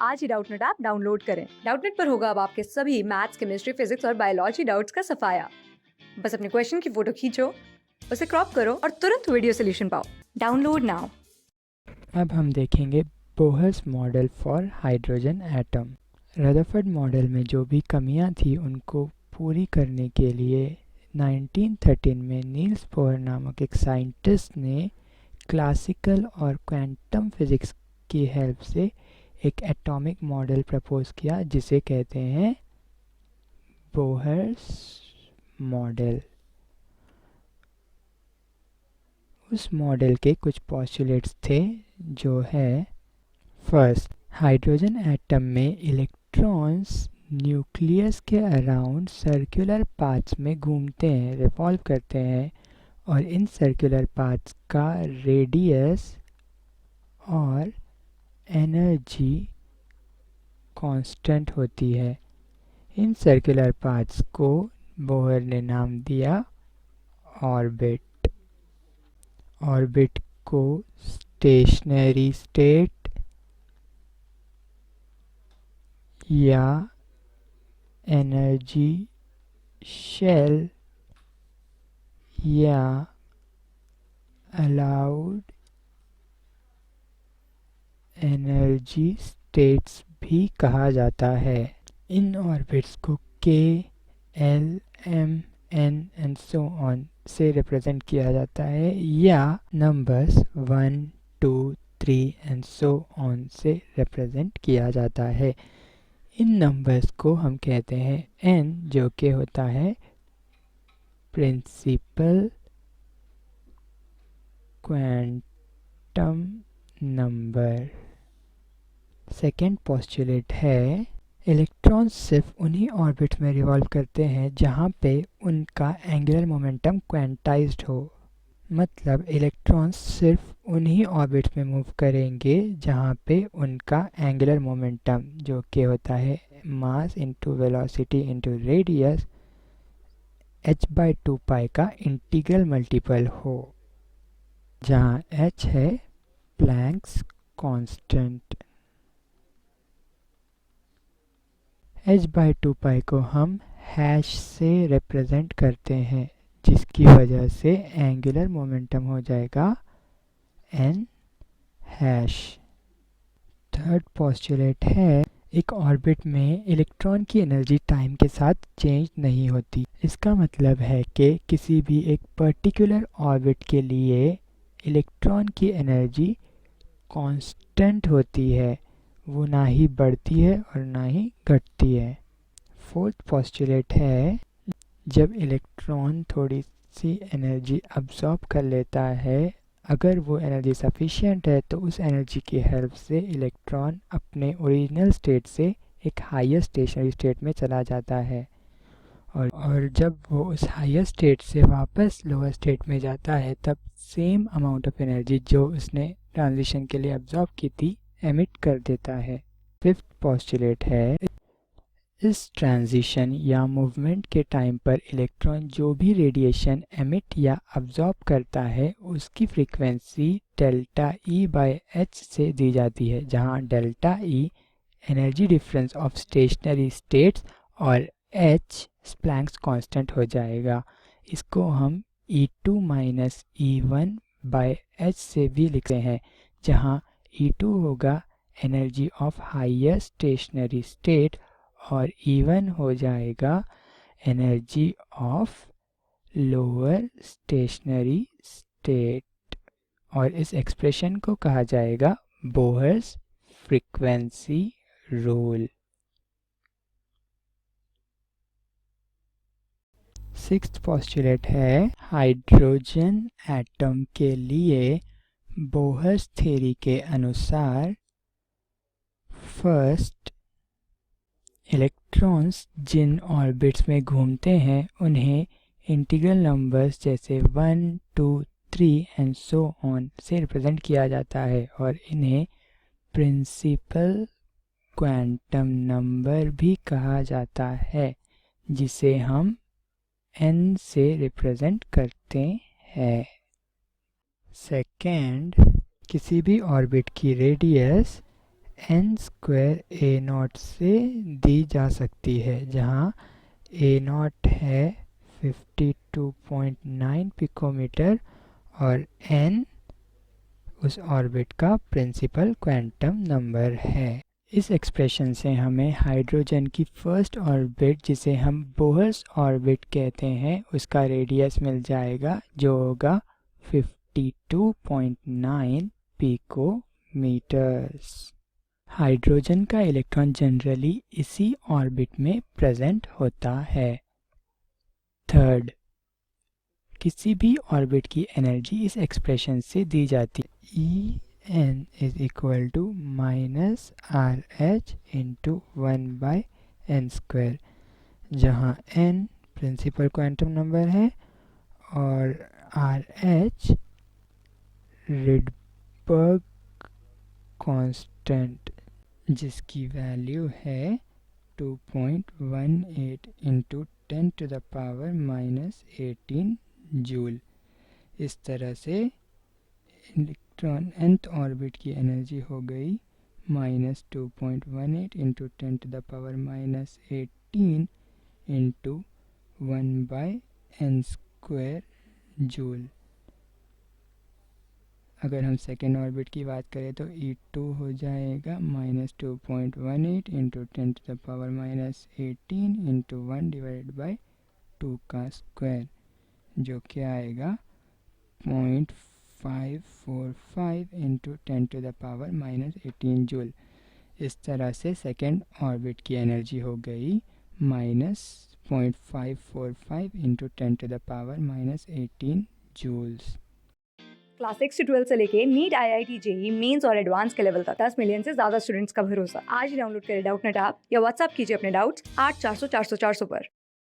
आज ही Doubtnut app download करें। Doubtnut पर होगा अब आपके सभी मैथ्स, केमिस्ट्री, फिजिक्स और बायोलॉजी डाउट्स का सफाया। बस अपने क्वेश्चन की फोटो खींचो, उसे क्रॉप करो और तुरंत वीडियो सोल्यूशन पाओ। Download now. अब हम देखेंगे Bohr's model for hydrogen atom. Rutherford model में जो भी कमियां थी उनको पूरी करने के लिए 1913 में नील्स बोहर नामक एक साइंटिस्ट ने क्लासिकल और क्वांटम फिजिक्स की हेल्प से एक एटॉमिक मॉडल प्रपोज किया जिसे कहते हैं बोहर्स मॉडल। उस मॉडल के कुछ पोस्टुलेट्स थे जो है फर्स्ट, हाइड्रोजन एटम में इलेक्ट्रॉन्स न्यूक्लियस के अराउंड सर्कुलर पाथ्स में घूमते हैं, रिवॉल्व करते हैं और इन सर्कुलर पाथ्स का रेडियस और एनर्जी कांस्टेंट होती है। इन सर्कुलर पाथ्स को बोहर ने नाम दिया ऑर्बिट। ऑर्बिट को स्टेशनरी स्टेट या एनर्जी शेल या अलाउड एनर्जी स्टेट्स भी कहा जाता है। इन ऑर्बिट्स को K, L, M, N and so on से रिप्रेजेंट किया जाता है या नंबर्स 1, 2, 3 एंड सो ऑन से रिप्रेजेंट किया जाता है। इन नंबर्स को हम कहते हैं n, जो कि होता है principal quantum number. Second postulate है इलेक्ट्रॉन्स सिर्फ उन्हीं ऑर्बिट में रिवॉल्व करते हैं जहां पे उनका एंगुलर मोमेंटम क्वांटाइज्ड हो। मतलब इलेक्ट्रॉन्स सिर्फ उन्हीं ऑर्बिट में मूव करेंगे जहां पे उनका एंगुलर मोमेंटम, जो कि होता है mass into velocity into radius, h/2 पाई का इंटीग्रल मल्टीपल हो, जहां h है प्लैंक्स कांस्टेंट। h/2 पाई को हम हैश से रिप्रेजेंट करते हैं, जिसकी वजह से एंगुलर मोमेंटम हो जाएगा n हैश। थर्ड पोस्टुलेट है एक ऑर्बिट में इलेक्ट्रॉन की एनर्जी टाइम के साथ चेंज नहीं होती। इसका मतलब है कि किसी भी एक पर्टिकुलर ऑर्बिट के लिए इलेक्ट्रॉन की एनर्जी कांस्टेंट होती है, वो ना ही बढ़ती है और ना ही घटती है। फोर्थ पोस्टुलेट है जब इलेक्ट्रॉन थोड़ी सी एनर्जी अब्सॉर्ब कर लेता है, अगर वो एनर्जी सफिशिएंट है तो उस एनर्जी की हेल्प से इलेक्ट्रॉन अपने ओरिजिनल स्टेट से एक हायर स्टेशनरी स्टेट में चला जाता है और जब वो उस हायर स्टेट से वापस लोअर स्टेट में जाता है तब सेम अमाउंट ऑफ एनर्जी जो उसने ट्रांजिशन के लिए अब्सॉर्ब की थी एमिट कर देता है। फिफ्थ पोस्टुलेट है इस ट्रांजिशन या मूवमेंट के टाइम पर इलेक्ट्रॉन जो भी रेडिएशन एमिट या अब्सॉर्ब करता है उसकी frequency delta E by H से दी जाती है, जहां delta E energy difference of stationery states और एच प्लैंक्स कांस्टेंट हो जाएगा। इसको हम E2 minus E1 by H से भी लिखते हैं, जहां E2 होगा energy of higher stationary state और E1 हो जाएगा energy of lower stationary state और इस एक्सप्रेशन को कहा जाएगा Bohr's frequency rule. Sixth postulate है हाइड्रोजन एटम के लिए बोहर्स थ्योरी के अनुसार फर्स्ट, इलेक्ट्रॉन्स जिन ऑर्बिट्स में घूमते हैं उन्हें इंटीग्रल नंबर्स जैसे 1, 2, 3 एंड सो ऑन से रिप्रेजेंट किया जाता है और इन्हें प्रिंसिपल क्वांटम नंबर भी कहा जाता है, जिसे हम n से रिप्रेजेंट करते हैं। सेकेंड, किसी भी ऑर्बिट की radius n square A not से दी जा सकती है, जहाँ ए नॉट है 52.9 पिकोमीटर और n उस ऑर्बिट का प्रिंसिपल क्वांटम नंबर है। इस एक्सप्रेशन से हमें हाइड्रोजन की फर्स्ट ऑर्बिट, जिसे हम बोहर्स ऑर्बिट कहते हैं, उसका रेडियस मिल जाएगा, जो होगा 52.9 पिकोमीटर्स। हाइड्रोजन का इलेक्ट्रॉन जनरली इसी ऑर्बिट में प्रेजेंट होता है। थर्ड, किसी भी ऑर्बिट की एनर्जी इस एक्सप्रेशन से दी जाती है, En is equal to minus RH into 1/n square, जहाँ n प्रिंसिपल क्वांटम नंबर है और RH रिडबर्ग कांस्टेंट, जिसकी वैल्यू है 2.18 into 10 to the power minus 18 joule. इस तरह से इलेक्ट्रॉन nth ऑर्बिट की एनर्जी हो गई -2.18 into 10 to the power -18 into 1/n square joule. अगर हम सेकेंड ऑर्बिट की बात करें तो E2 हो जाएगा -2.18 into 10 to the power -18 into 1/2 का स्क्वायर, जो कि आएगा 0.545 into 10 to the power -18 joule. इस तरह से सेकेंड ऑर्बिट की एनर्जी हो गई -0.545 into 10 to the power -18 joules. Class 6 से 12 से लेके नीट, IIT, जेई मेंस और एडवांस के लेवल तक 10 मिलियन से ज्यादा स्टूडेंट्स का भरोसा। आज ही डाउनलोड करें डाउटनेट ऐप या व्हाट्सएप कीजिए अपने डाउट्स 8400 400 400 पर।